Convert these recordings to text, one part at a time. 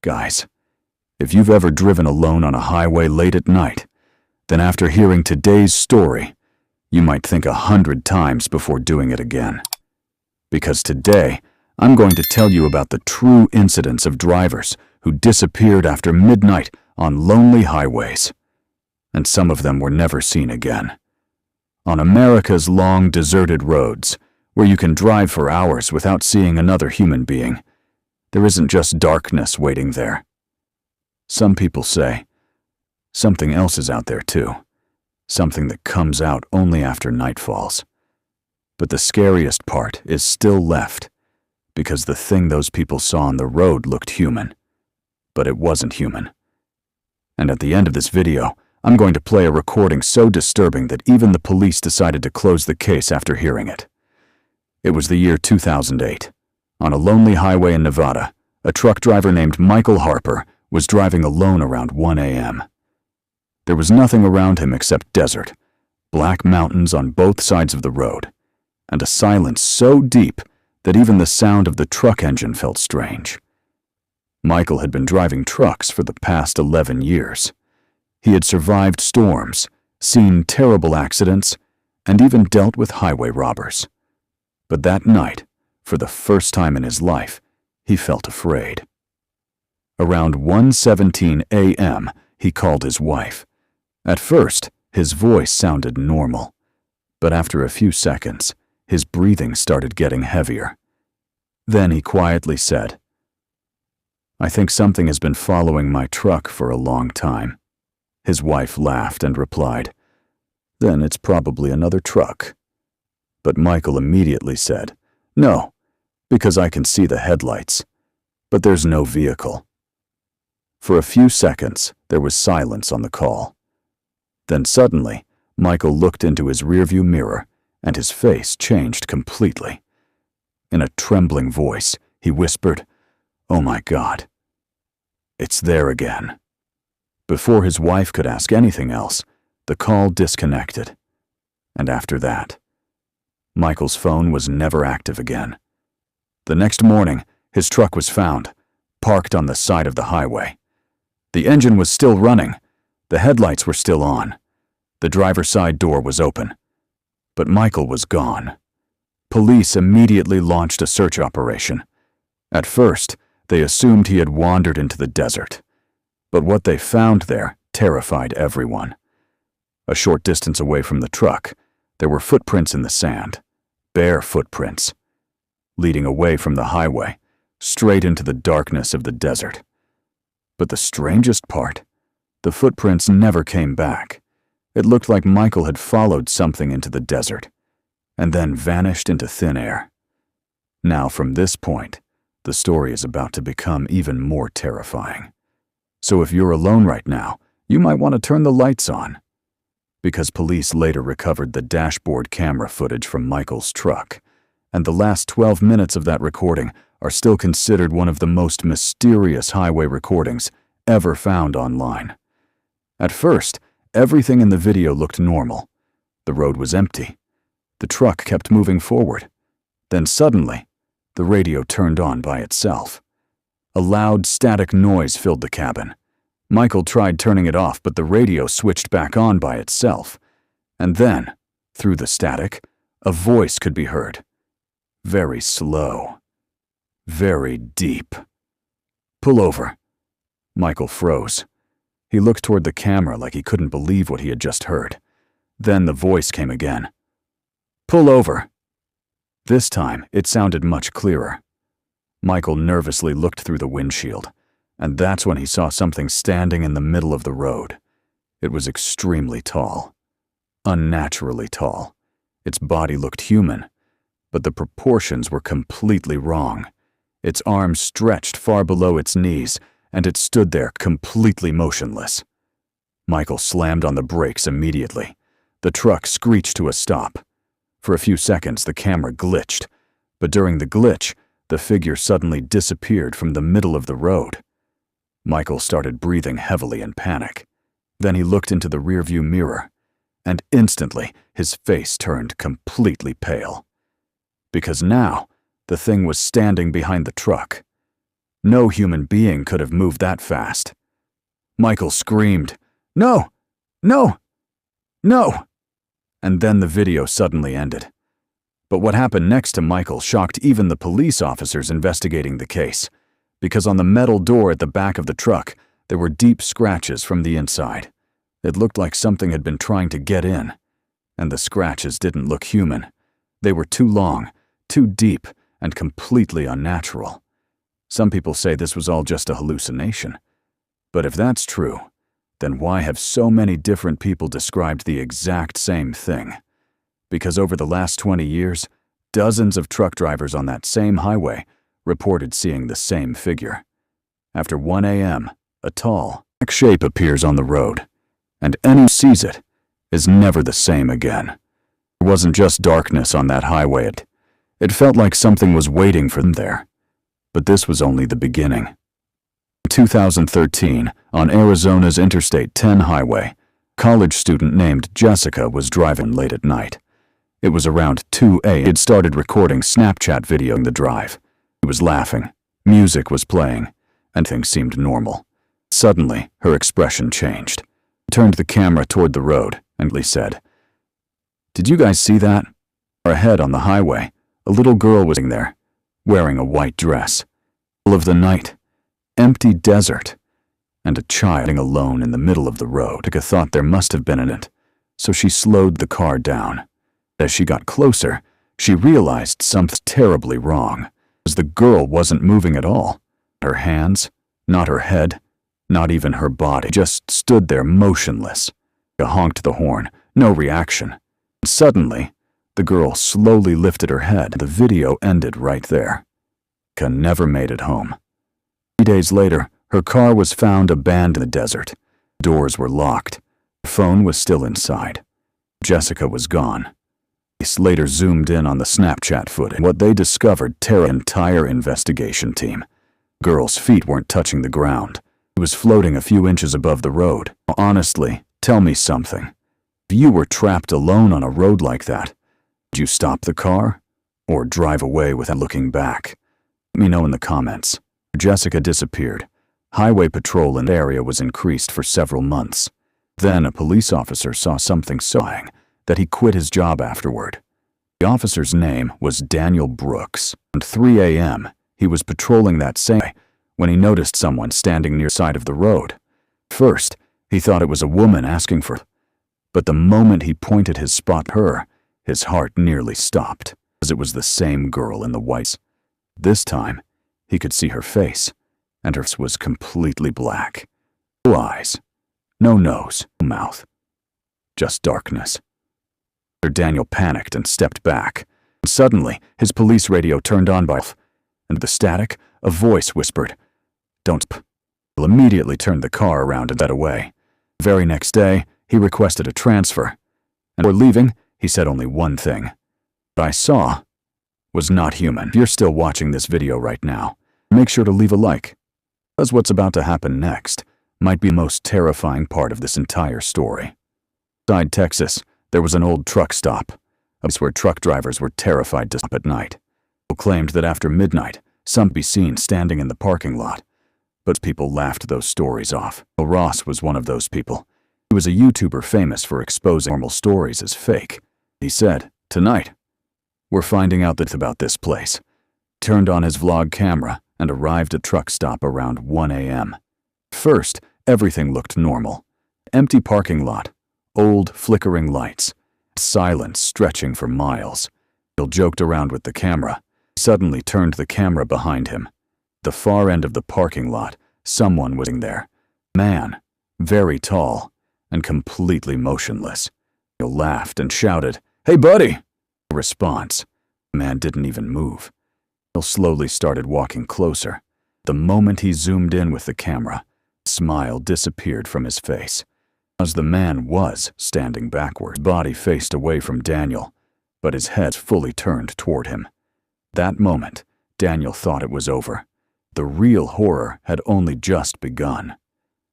Guys, if you've ever driven alone on a highway late at night, then after hearing today's story, you might think 100 times before doing it again. Because today, I'm going to tell you about the true incidents of drivers who disappeared after midnight on lonely highways. And some of them were never seen again. On America's long, deserted roads, where you can drive for hours without seeing another human being, there isn't just darkness waiting there. Some people say, something else is out there too, something that comes out only after night falls. But the scariest part is still left, because the thing those people saw on the road looked human, but it wasn't human. And at the end of this video, I'm going to play a recording so disturbing that even the police decided to close the case after hearing it. It was the year 2008. On a lonely highway in Nevada, a truck driver named Michael Harper was driving alone around 1 a.m. There was nothing around him except desert, black mountains on both sides of the road, and a silence so deep that even the sound of the truck engine felt strange. Michael had been driving trucks for the past 11 years. He had survived storms, seen terrible accidents, and even dealt with highway robbers. But that night, for the first time in his life, he felt afraid. Around 1:17 a.m., he called his wife. At first, his voice sounded normal, but after a few seconds, his breathing started getting heavier. Then he quietly said, "I think something has been following my truck for a long time." His wife laughed and replied, "Then it's probably another truck." But Michael immediately said, "No, because I can see the headlights, but there's no vehicle." For a few seconds, there was silence on the call. Then suddenly, Michael looked into his rearview mirror, and his face changed completely. In a trembling voice, he whispered, "Oh my God, it's there again." Before his wife could ask anything else, the call disconnected. And after that, Michael's phone was never active again. The next morning, his truck was found, parked on the side of the highway. The engine was still running. The headlights were still on. The driver's side door was open. But Michael was gone. Police immediately launched a search operation. At first, they assumed he had wandered into the desert. But what they found there terrified everyone. A short distance away from the truck, there were footprints in the sand, bare footprints, leading away from the highway, straight into the darkness of the desert. But the strangest part, the footprints never came back. It looked like Michael had followed something into the desert, and then vanished into thin air. Now, from this point, the story is about to become even more terrifying. So if you're alone right now, you might want to turn the lights on, because police later recovered the dashboard camera footage from Michael's truck, and the last 12 minutes of that recording are still considered one of the most mysterious highway recordings ever found online. At first, everything in the video looked normal. The road was empty. The truck kept moving forward. Then suddenly, the radio turned on by itself. A loud, static noise filled the cabin. Michael tried turning it off, but the radio switched back on by itself. And then, through the static, a voice could be heard. Very slow. Very deep. "Pull over." Michael froze. He looked toward the camera like he couldn't believe what he had just heard. Then the voice came again. "Pull over." This time, it sounded much clearer. Michael nervously looked through the windshield, and that's when he saw something standing in the middle of the road. It was extremely tall. Unnaturally tall. Its body looked human, but the proportions were completely wrong. Its arms stretched far below its knees, and it stood there completely motionless. Michael slammed on the brakes immediately. The truck screeched to a stop. For a few seconds, the camera glitched, but during the glitch, the figure suddenly disappeared from the middle of the road. Michael started breathing heavily in panic. Then he looked into the rearview mirror, and instantly his face turned completely pale. Because now, the thing was standing behind the truck. No human being could have moved that fast. Michael screamed, "No! No! No!" And then the video suddenly ended. But what happened next to Michael shocked even the police officers investigating the case, because on the metal door at the back of the truck, there were deep scratches from the inside. It looked like something had been trying to get in, and the scratches didn't look human. They were too long, too deep, and completely unnatural. Some people say this was all just a hallucination. But if that's true, then why have so many different people described the exact same thing? Because over the last 20 years, dozens of truck drivers on that same highway reported seeing the same figure. After 1 a.m., a tall, black shape appears on the road, and anyone who sees it is never the same again. There wasn't just darkness on that highway. It felt like something was waiting for them there. But this was only the beginning. In 2013, on Arizona's Interstate 10 highway, a college student named Jessica was driving late at night. It was around 2 a.m. He'd started recording Snapchat videoing the drive. He was laughing, music was playing, and things seemed normal. Suddenly, her expression changed. She turned the camera toward the road and said, "Did you guys see that?" Ahead on the highway, a little girl was sitting there, wearing a white dress. All of the night, empty desert, and a child alone in the middle of the road. Jessica thought there must have been in it, so she slowed the car down. As she got closer, she realized something terribly wrong, as the girl wasn't moving at all. Her hands, not her head, not even her body, just stood there motionless. She honked the horn, no reaction. Suddenly, the girl slowly lifted her head. The video ended right there. Jessica never made it home. 3 days later, her car was found abandoned in the desert. Doors were locked. Her phone was still inside. Jessica was gone. Police later zoomed in on the Snapchat footage. What they discovered terrorized the entire investigation team. The girl's feet weren't touching the ground. She was floating a few inches above the road. Honestly, tell me something. If you were trapped alone on a road like that, would you stop the car or drive away without looking back? Let me know in the comments. Jessica disappeared. Highway patrol in the area was increased for several months. Then a police officer saw something so annoying that he quit his job afterward. The officer's name was Daniel Brooks. At 3 a.m., he was patrolling that same way when he noticed someone standing near the side of the road. First, he thought it was a woman asking for help. But the moment he pointed his spot at her, his heart nearly stopped, as it was the same girl in the whites. This time, he could see her face, and her face was completely black. No eyes, no nose, no mouth, just darkness. Daniel panicked and stepped back. Suddenly, his police radio turned on by and the static, a voice whispered, "Don't." He immediately turned the car around and got away. The very next day, he requested a transfer. And before leaving, he said only one thing. "What I saw was not human." If you're still watching this video right now, make sure to leave a like, because what's about to happen next might be the most terrifying part of this entire story. Inside Texas, there was an old truck stop, a place where truck drivers were terrified to stop at night. People claimed that after midnight, some could be seen standing in the parking lot, but people laughed those stories off. Ross was one of those people. He was a YouTuber famous for exposing normal stories as fake. He said, "Tonight, we're finding out about this place." He turned on his vlog camera and arrived at a truck stop around 1 a.m. First, everything looked normal. Empty parking lot, old flickering lights, silence stretching for miles. Bill joked around with the camera. He suddenly turned the camera behind him. At the far end of the parking lot, someone was sitting there. A man, very tall, and completely motionless. Bill laughed and shouted, "Hey, buddy!" No response. The man didn't even move. Bill slowly started walking closer. The moment he zoomed in with the camera, a smile disappeared from his face. As the man was standing backward, his body faced away from Daniel, but his head fully turned toward him. That moment, Daniel thought it was over. The real horror had only just begun.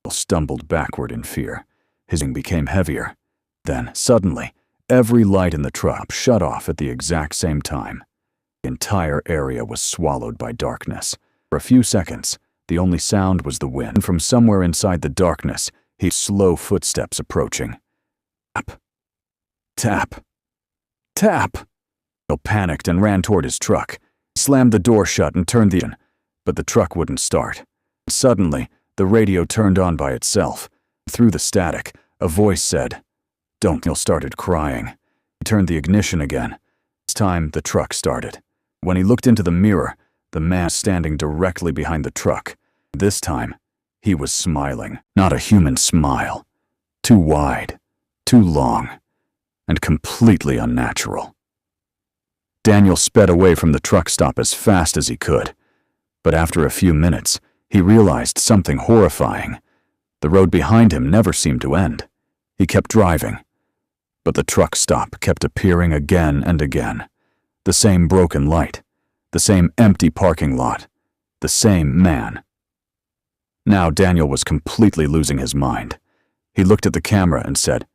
Daniel stumbled backward in fear. His breathing became heavier. Then, suddenly, every light in the truck shut off at the exact same time. The entire area was swallowed by darkness. For a few seconds, the only sound was the wind, and from somewhere inside the darkness, he slow footsteps approaching. Tap. Tap. Tap. Daniel panicked and ran toward his truck. He slammed the door shut and turned the engine, but the truck wouldn't start. Suddenly, the radio turned on by itself. Through the static, a voice said, "Don't." Daniel started crying. He turned the ignition again. This time, the truck started. When he looked into the mirror, the man was standing directly behind the truck. This time, he was smiling. Not a human smile. Too wide, too long, and completely unnatural. Daniel sped away from the truck stop as fast as he could. But after a few minutes, he realized something horrifying. The road behind him never seemed to end. He kept driving. But the truck stop kept appearing again and again. The same broken light. The same empty parking lot. The same man. Now Daniel was completely losing his mind. He looked at the camera and said,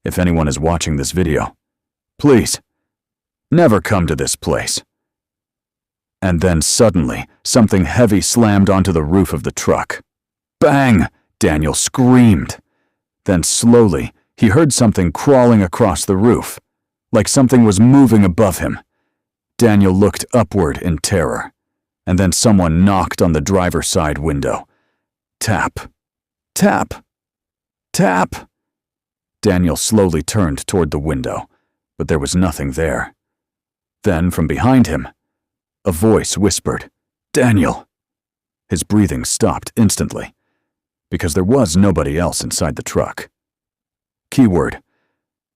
"If anyone is watching this video, please, never come to this place." And then suddenly, something heavy slammed onto the roof of the truck. Bang! Daniel screamed. Then slowly, he heard something crawling across the roof, like something was moving above him. Daniel looked upward in terror, and then someone knocked on the driver's side window. Tap. Tap. Tap. Daniel slowly turned toward the window, but there was nothing there. Then, from behind him, a voice whispered, "Daniel." His breathing stopped instantly, because there was nobody else inside the truck. Keyword: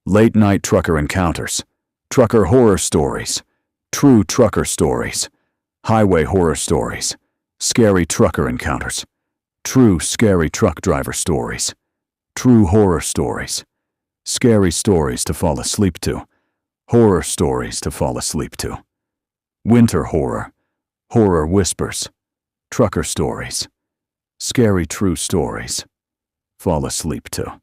late night trucker encounters, trucker horror stories, true trucker stories, highway horror stories, scary trucker encounters, true scary truck driver stories, true horror stories, scary stories to fall asleep to, horror stories to fall asleep to, winter horror, horror whispers, trucker stories, scary true stories, fall asleep to.